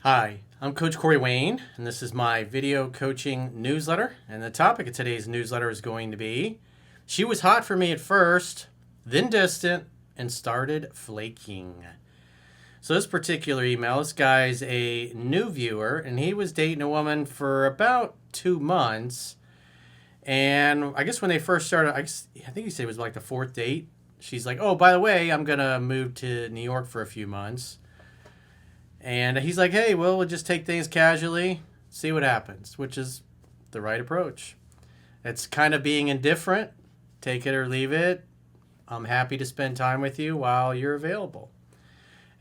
Hi, I'm Coach Corey Wayne, and this is my video coaching newsletter. And the topic of today's newsletter is going to be She was hot for me at first, then distant, and started flaking. So, this particular email, this guy's a new viewer, and he was dating a woman for about 2 months. And I guess when they first started, I think he said it was like the fourth date. She's like, "Oh, by the way, I'm going to move to New York for a few months." And he's like, "Hey, well, we'll just take things casually, see what happens," which is the right approach. It's kind of being indifferent, take it or leave it. I'm happy to spend time with you while you're available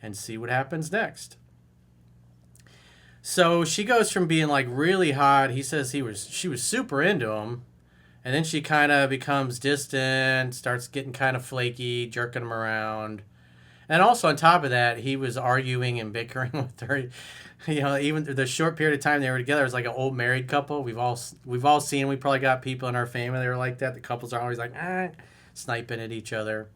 and see what happens next. So she goes from being like really hot. He says she was super into him. And then she kind of becomes distant, starts getting kind of flaky, jerking him around. And also on top of that, he was arguing and bickering with her. You know, even the short period of time they were together, it was like an old married couple. We've all seen. We probably got people in our family that are like that. The couples are always like sniping at each other.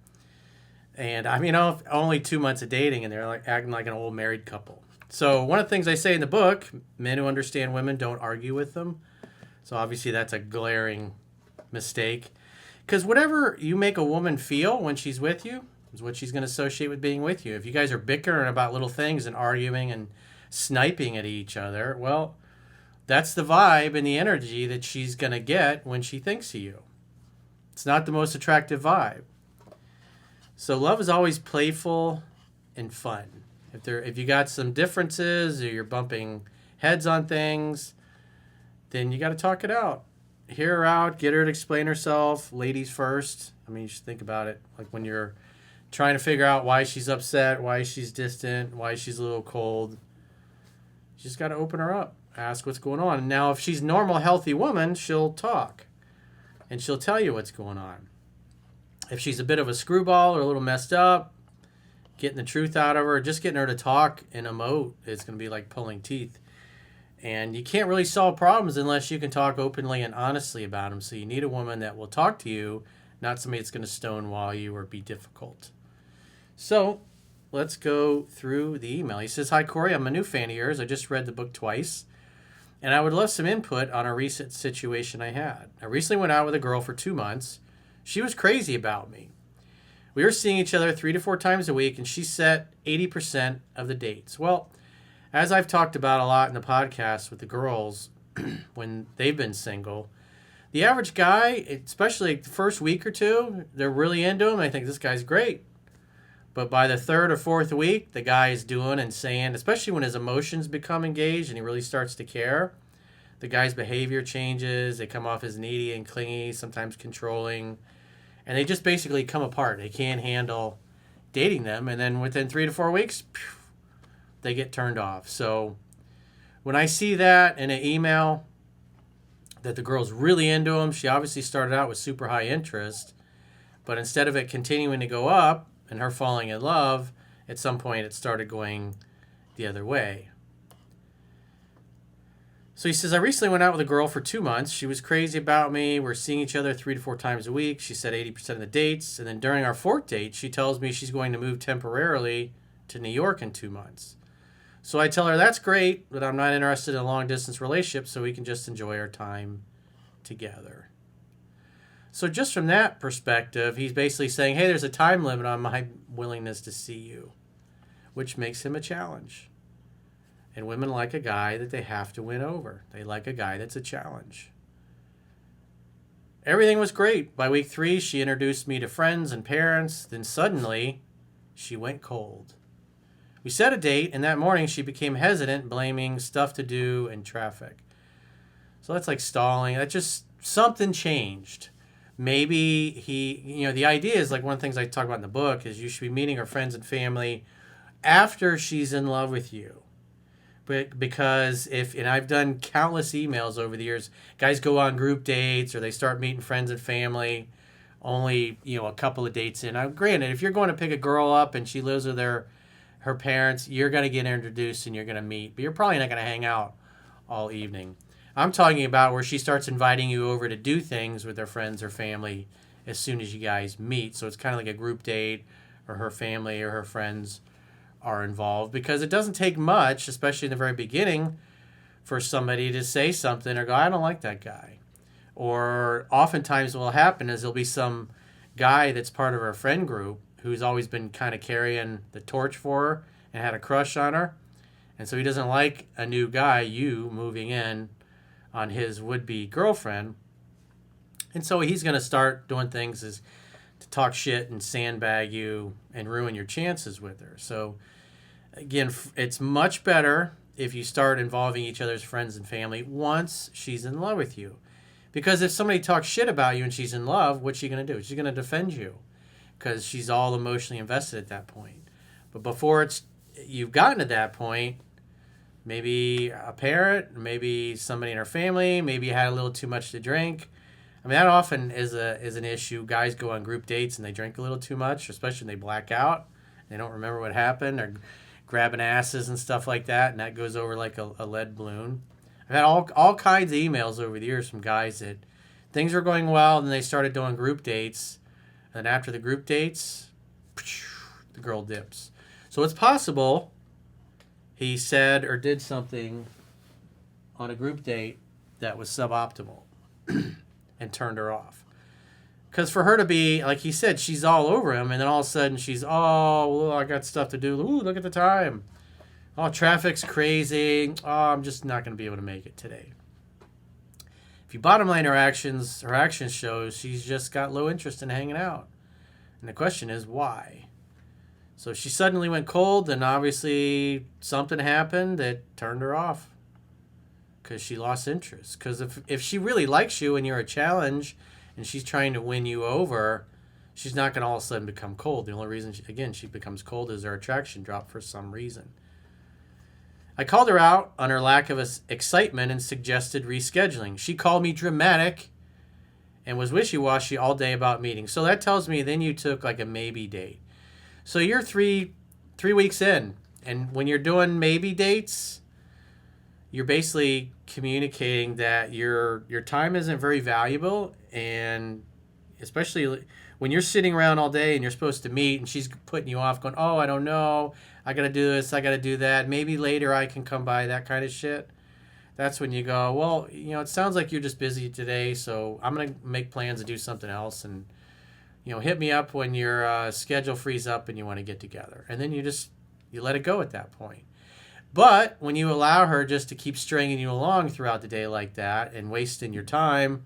And I mean, only 2 months of dating, and they're like acting like an old married couple. So one of the things I say in the book, men who understand women don't argue with them. So obviously that's a glaring mistake, because whatever you make a woman feel when she's with you is what she's going to associate with being with you. If you guys are bickering about little things and arguing and sniping at each other, well, that's the vibe and the energy that she's going to get when she thinks of you. It's not the most attractive vibe. So love is always playful and fun. If you got some differences or you're bumping heads on things, then you got to talk it out. Hear her out, get her to explain herself. Ladies first. I mean, you should think about it. Like when you're trying to figure out why she's upset, why she's distant, why she's a little cold. You just got to open her up. Ask what's going on. Now, if she's a normal, healthy woman, she'll talk. And she'll tell you what's going on. If she's a bit of a screwball or a little messed up, getting the truth out of her, just getting her to talk and emote, it's going to be like pulling teeth. And you can't really solve problems unless you can talk openly and honestly about them. So you need a woman that will talk to you, not somebody that's going to stonewall you or be difficult. So let's go through the email. He says, "Hi, Corey. I'm a new fan of yours. I just read the book twice, and I would love some input on a recent situation I had. I recently went out with a girl for 2 months. She was crazy about me. We were seeing each other 3 to 4 times a week, and she set 80% of the dates. Well, as I've talked about a lot in the podcast with the girls when they've been single, the average guy, especially the first week or two, they're really into him. They think this guy's great. But by the third or fourth week, the guy is doing and saying, especially when his emotions become engaged and he really starts to care, the guy's behavior changes. They come off as needy and clingy, sometimes controlling. And they just basically come apart. They can't handle dating them. And then within 3 to 4 weeks, they get turned off. So when I see that in an email that the girl's really into him, she obviously started out with super high interest, but instead of it continuing to go up and her falling in love, at some point it started going the other way. So he says, "I recently went out with a girl for 2 months. She was crazy about me. We're seeing each other 3 to 4 times a week. She said 80% of the dates. And then during our fourth date, she tells me she's going to move temporarily to New York in 2 months. So I tell her that's great, but I'm not interested in a long-distance relationship, so we can just enjoy our time together." So just from that perspective, he's basically saying, hey, there's a time limit on my willingness to see you, which makes him a challenge. And women like a guy that they have to win over. They like a guy that's a challenge. Everything was great. By week 3, she introduced me to friends and parents. Then suddenly, she went cold. We set a date, and that morning she became hesitant, blaming stuff to do and traffic. So that's like stalling. That just, something changed. Maybe the idea is like one of the things I talk about in the book is you should be meeting her friends and family after she's in love with you. But because and I've done countless emails over the years, guys go on group dates or they start meeting friends and family only, a couple of dates in. Now, granted, if you're going to pick a girl up and she lives with her parents, you're going to get introduced and you're going to meet, but you're probably not going to hang out all evening. I'm talking about where she starts inviting you over to do things with her friends or family as soon as you guys meet. So it's kind of like a group date, or her family or her friends are involved, because it doesn't take much, especially in the very beginning, for somebody to say something or go, I don't like that guy. Or oftentimes what will happen is there'll be some guy that's part of our friend group who's always been kind of carrying the torch for her and had a crush on her. And so he doesn't like a new guy, you, moving in on his would-be girlfriend. And so he's going to start doing things as to talk shit and sandbag you and ruin your chances with her. So again, it's much better if you start involving each other's friends and family once she's in love with you. Because if somebody talks shit about you and she's in love, what's she going to do? She's going to defend you because she's all emotionally invested at that point. But before you've gotten to that point, maybe a parent, maybe somebody in her family, maybe you had a little too much to drink. I mean, that often is an issue. Guys go on group dates and they drink a little too much, especially when they black out. They don't remember what happened, or grabbing asses and stuff like that, and that goes over like a lead balloon. I've had all kinds of emails over the years from guys that things were going well, and then they started doing group dates, and after the group dates, the girl dips. So it's possible he said or did something on a group date that was suboptimal and turned her off. Because for her to be, like he said, she's all over him, and then all of a sudden she's, oh, well, I got stuff to do. Ooh, look at the time. Oh, traffic's crazy. Oh, I'm just not going to be able to make it today. If you bottom line her actions shows she's just got low interest in hanging out. And the question is, why? So if she suddenly went cold, then obviously something happened that turned her off because she lost interest. Because if she really likes you and you're a challenge and she's trying to win you over, she's not going to all of a sudden become cold. The only reason, she becomes cold is her attraction dropped for some reason. I called her out on her lack of excitement and suggested rescheduling. She called me dramatic and was wishy-washy all day about meetings. So that tells me then you took like a maybe date. So you're three weeks in, and when you're doing maybe dates, you're basically communicating that your time isn't very valuable, and especially when you're sitting around all day and you're supposed to meet and she's putting you off going, oh, I don't know, I got to do this, I got to do that, maybe later I can come by, that kind of shit. That's when you go, well, it sounds like you're just busy today, so I'm going to make plans to do something else, and hit me up when your schedule frees up and you want to get together. And then you let it go at that point. But when you allow her just to keep stringing you along throughout the day like that and wasting your time,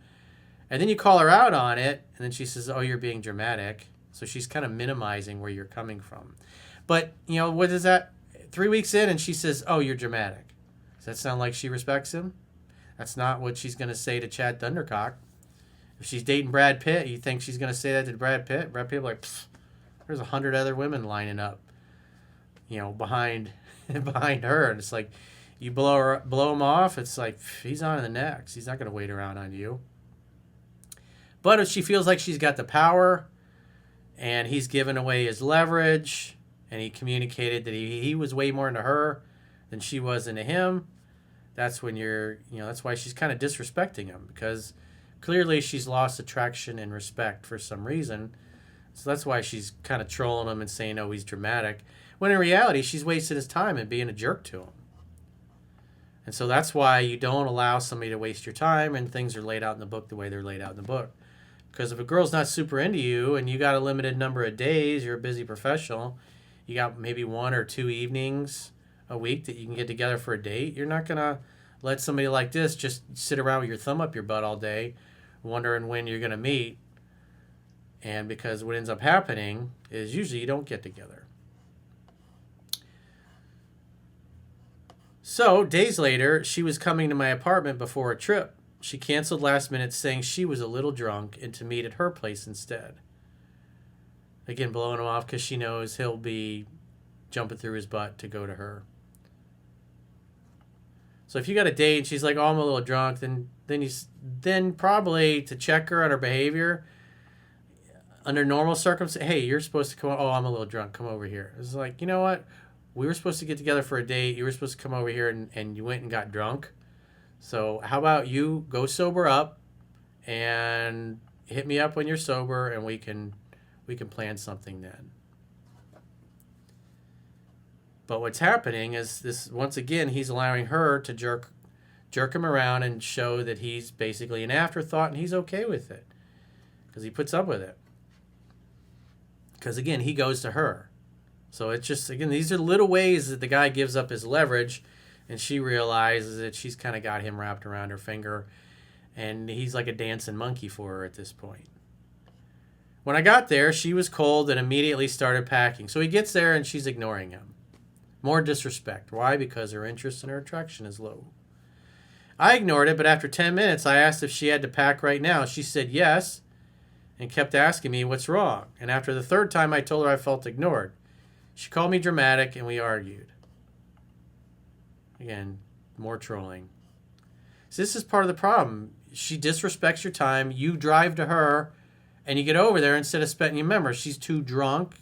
and then you call her out on it, and then she says, oh, you're being dramatic. So she's kind of minimizing where you're coming from. But, what is that? 3 weeks in and she says, oh, you're dramatic. Does that sound like she respects him? That's not what she's going to say to Chad Thundercock. If she's dating Brad Pitt, you think she's going to say that to Brad Pitt? Brad Pitt will be like, there's 100 other women lining up, behind her. And it's like, you blow him off, it's like, he's on to the next. He's not going to wait around on you. But if she feels like she's got the power and he's given away his leverage and he communicated that he was way more into her than she was into him, that's when that's why she's kind of disrespecting him, because clearly she's lost attraction and respect for some reason. So that's why she's kind of trolling him and saying, oh, he's dramatic. When in reality, she's wasted his time and being a jerk to him. And so that's why you don't allow somebody to waste your time, and things are laid out in the book the way they're laid out in the book. Because if a girl's not super into you and you got a limited number of days, you're a busy professional, you got maybe 1 or 2 evenings a week that you can get together for a date, you're not going to let somebody like this just sit around with your thumb up your butt all day wondering when you're going to meet. And because what ends up happening is usually you don't get together. So, days later, she was coming to my apartment before a trip. She canceled last minute, saying she was a little drunk and to meet at her place instead. Again, blowing him off because she knows he'll be jumping through his butt to go to her. So if you got a date and she's like, oh, I'm a little drunk, then probably to check her on her behavior, under normal circumstances, hey, you're supposed to come, oh, I'm a little drunk, come over here. It's like, you know what? We were supposed to get together for a date. You were supposed to come over here and you went and got drunk. So how about you go sober up and hit me up when you're sober, and we can plan something then. But what's happening is this, once again, he's allowing her to jerk him around and show that he's basically an afterthought and he's okay with it because he puts up with it. Because again, he goes to her. So it's just, again, these are little ways that the guy gives up his leverage, and she realizes that she's kind of got him wrapped around her finger, and he's like a dancing monkey for her at this point. When I got there, she was cold and immediately started packing. So he gets there and she's ignoring him. More disrespect. Why? Because her interest and her attraction is low. I ignored it, but after 10 minutes, I asked if she had to pack right now. She said yes and kept asking me what's wrong. And after the third time, I told her I felt ignored. She called me dramatic and we argued. Again, more trolling. So this is part of the problem. She disrespects your time. You drive to her and you get over there instead of spending. Remember, she's too drunk.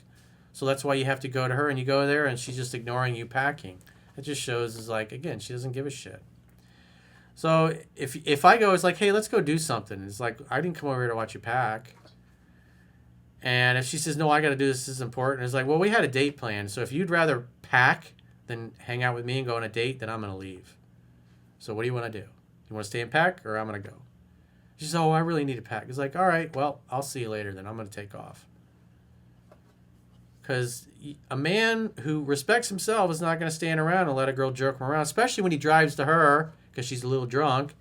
So that's why you have to go to her, and you go there and she's just ignoring you packing. It just shows is like, again, she doesn't give a shit. So if I go, it's like, hey, let's go do something. It's like, I didn't come over here to watch you pack. And if she says, no, I got to do this is important. It's like, well, we had a date planned. So if you'd rather pack than hang out with me and go on a date, then I'm going to leave. So what do you want to do? You want to stay and pack, or I'm going to go? She says, oh, I really need to pack. It's like, all right, well, I'll see you later then. I'm going to take off. Because a man who respects himself is not going to stand around and let a girl jerk him around, especially when he drives to her because she's a little drunk,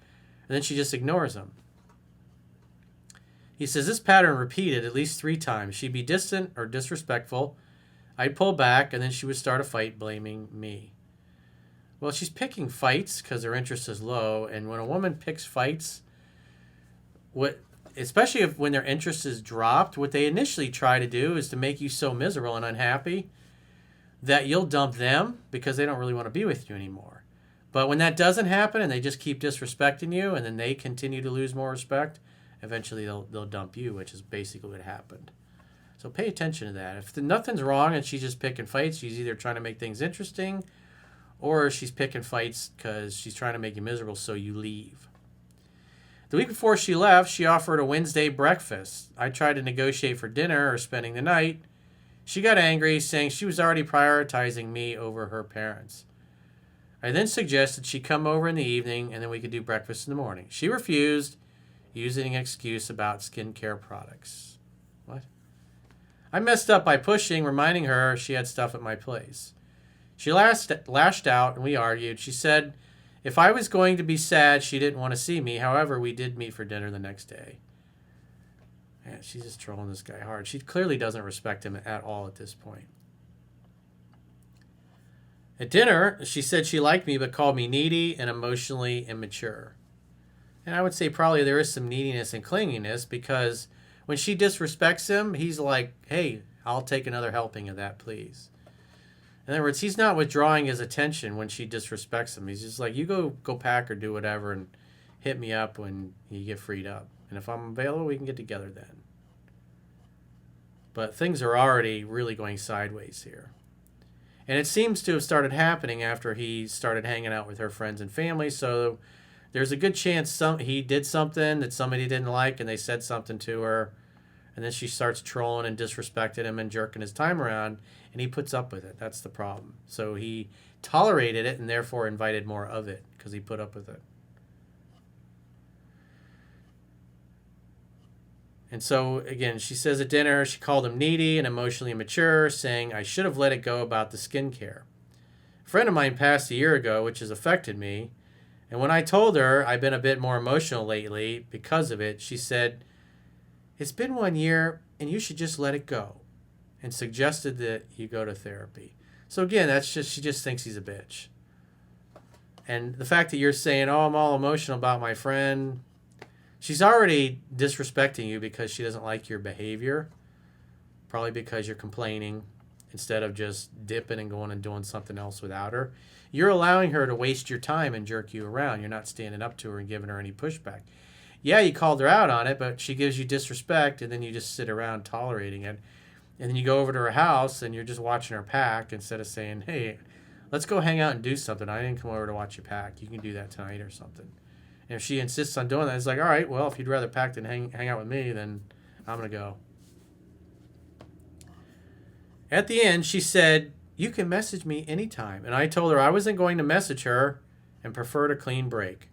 and then she just ignores him. He says this pattern repeated at least 3 times. She'd be distant or disrespectful. I'd pull back, and then she would start a fight blaming me. Well, she's picking fights because her interest is low, and when a woman picks fights, especially when their interest is dropped, what they initially try to do is to make you so miserable and unhappy that you'll dump them because they don't really want to be with you anymore. But when that doesn't happen and they just keep disrespecting you and then they continue to lose more respect, eventually they'll dump you, which is basically what happened. So pay attention to that. If nothing's wrong and she's just picking fights, she's either trying to make things interesting or she's picking fights because she's trying to make you miserable so you leave. The week before she left, she offered a Wednesday breakfast. I tried to negotiate for dinner or spending the night. She got angry, saying she was already prioritizing me over her parents. I then suggested she come over in the evening and then we could do breakfast in the morning. She refused, using an excuse about skincare products. What? I messed up by pushing, reminding her she had stuff at my place. She lashed out and we argued. She said if I was going to be sad, she didn't want to see me. However, we did meet for dinner the next day. Man, she's just trolling this guy hard. She clearly doesn't respect him at all at this point. At dinner, she said she liked me but called me needy and emotionally immature. And I would say probably there is some neediness and clinginess because when she disrespects him, he's like, hey, I'll take another helping of that, please. In other words, he's not withdrawing his attention when she disrespects him. He's just like, you go pack or do whatever and hit me up when you get freed up. And if I'm available, we can get together then. But things are already really going sideways here. And it seems to have started happening after he started hanging out with her friends and family. So there's a good chance he did something that somebody didn't like and they said something to her. And then she starts trolling and disrespecting him and jerking his time around. And he puts up with it. That's the problem. So he tolerated it and therefore invited more of it because he put up with it. And so, again, she says at dinner she called him needy and emotionally immature, saying I should have let it go about the skincare. A friend of mine passed a year ago, which has affected me. And when I told her I've been a bit more emotional lately because of it, she said, it's been 1 year and you should just let it go. And suggested that you go to therapy. So again, she just thinks he's a bitch. And the fact that you're saying, oh, I'm all emotional about my friend, she's already disrespecting you because she doesn't like your behavior. Probably because you're complaining instead of just dipping and going and doing something else without her. You're allowing her to waste your time and jerk you around. You're not standing up to her and giving her any pushback. Yeah, you called her out on it, but she gives you disrespect and then you just sit around tolerating it. And then you go over to her house and you're just watching her pack instead of saying, hey, let's go hang out and do something. I didn't come over to watch you pack. You can do that tonight or something. And if she insists on doing that, it's like, all right, well, if you'd rather pack than hang out with me, then I'm going to go. At the end, she said you can message me anytime. And I told her I wasn't going to message her and preferred a clean break.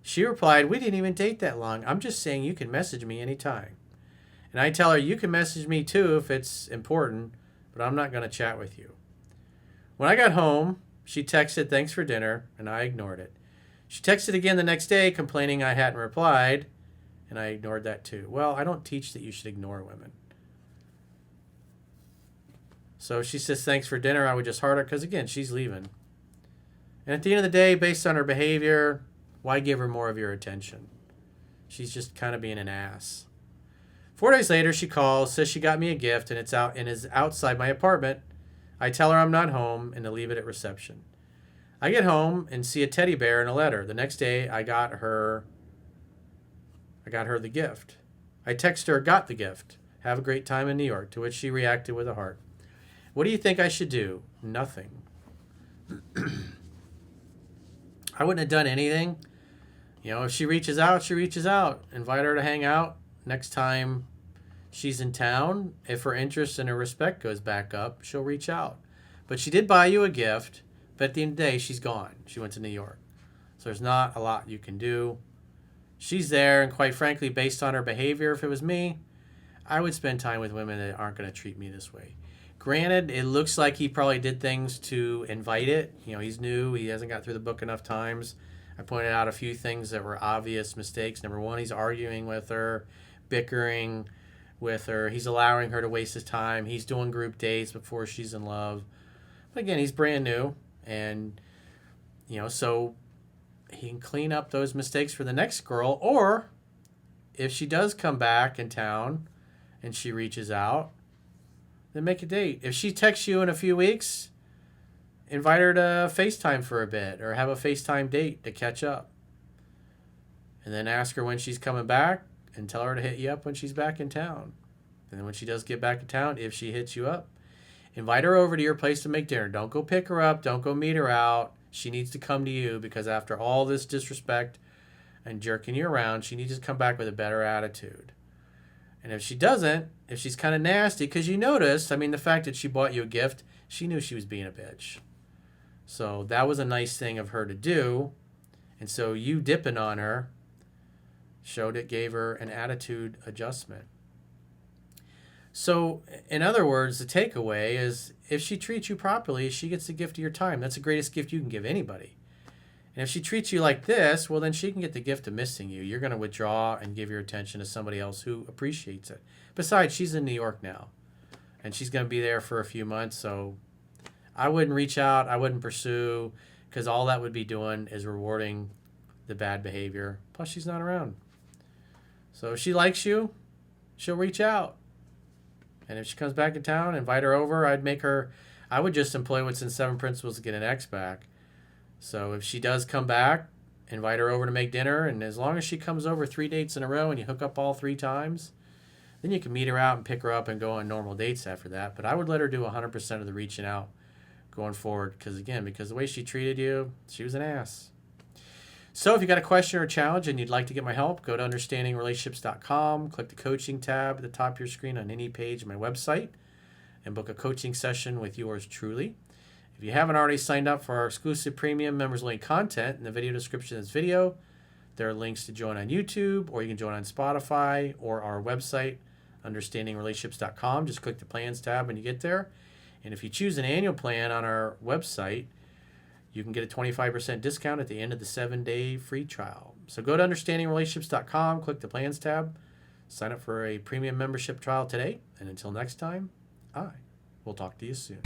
She replied, we didn't even date that long. I'm just saying you can message me anytime. And I tell her, you can message me too if it's important, but I'm not going to chat with you. When I got home, she texted, thanks for dinner, and I ignored it. She texted again the next day complaining I hadn't replied, and I ignored that too. Well, I don't teach that you should ignore women. So she says, thanks for dinner. I would just heart her because, again, she's leaving. And at the end of the day, based on her behavior, why give her more of your attention? She's just kind of being an ass. 4 days later, she calls, says she got me a gift, and is outside my apartment. I tell her I'm not home and to leave it at reception. I get home and see a teddy bear and a letter. The next day, I got her the gift. I text her, got the gift. Have a great time in New York, to which she reacted with a heart. What do you think I should do? Nothing. I wouldn't have done anything. You know, if she reaches out, she reaches out. Invite her to hang out. Next time she's in town, if her interest and her respect goes back up, she'll reach out. But she did buy you a gift, but at the end of the day, she's gone. She went to New York. So there's not a lot you can do. She's there, and quite frankly, based on her behavior, if it was me, I would spend time with women that aren't going to treat me this way. Granted, it looks like he probably did things to invite it. You know, he's new. He hasn't got through the book enough times. I pointed out a few things that were obvious mistakes. Number one, he's arguing with her, bickering with her. He's allowing her to waste his time. He's doing group dates before she's in love. But again, he's brand new. And, you know, so he can clean up those mistakes for the next girl. Or if she does come back in town and she reaches out, then make a date. If she texts you in a few weeks, invite her to FaceTime for a bit or have a FaceTime date to catch up. And then ask her when she's coming back and tell her to hit you up when she's back in town. And then when she does get back in town, if she hits you up, invite her over to your place to make dinner. Don't go pick her up. Don't go meet her out. She needs to come to you because after all this disrespect and jerking you around, she needs to come back with a better attitude. And if she doesn't, if she's kind of nasty, because you noticed, I mean, the fact that she bought you a gift, she knew she was being a bitch. So that was a nice thing of her to do. And so you dipping on her showed it gave her an attitude adjustment. So, in other words, the takeaway is if she treats you properly, she gets the gift of your time. That's the greatest gift you can give anybody. And if she treats you like this, well, then she can get the gift of missing you. You're going to withdraw and give your attention to somebody else who appreciates it. Besides, she's in New York now, and she's going to be there for a few months. So I wouldn't reach out. I wouldn't pursue, because all that would be doing is rewarding the bad behavior. Plus, she's not around. So if she likes you, she'll reach out. And if she comes back in town, invite her over. I would just employ what's in 7 Principles to get an ex back. So if she does come back, invite her over to make dinner. And as long as she comes over 3 dates in a row and you hook up all 3 times, then you can meet her out and pick her up and go on normal dates after that. But I would let her do 100% of the reaching out going forward. Because the way she treated you, she was an ass. So if you got a question or a challenge and you'd like to get my help, go to understandingrelationships.com, click the coaching tab at the top of your screen on any page of my website, and book a coaching session with yours truly. If you haven't already signed up for our exclusive premium members-only content in the video description of this video, there are links to join on YouTube, or you can join on Spotify or our website, understandingrelationships.com. Just click the plans tab when you get there. And if you choose an annual plan on our website, you can get a 25% discount at the end of the 7-day free trial. So go to understandingrelationships.com, click the plans tab, sign up for a premium membership trial today. And until next time, I will talk to you soon.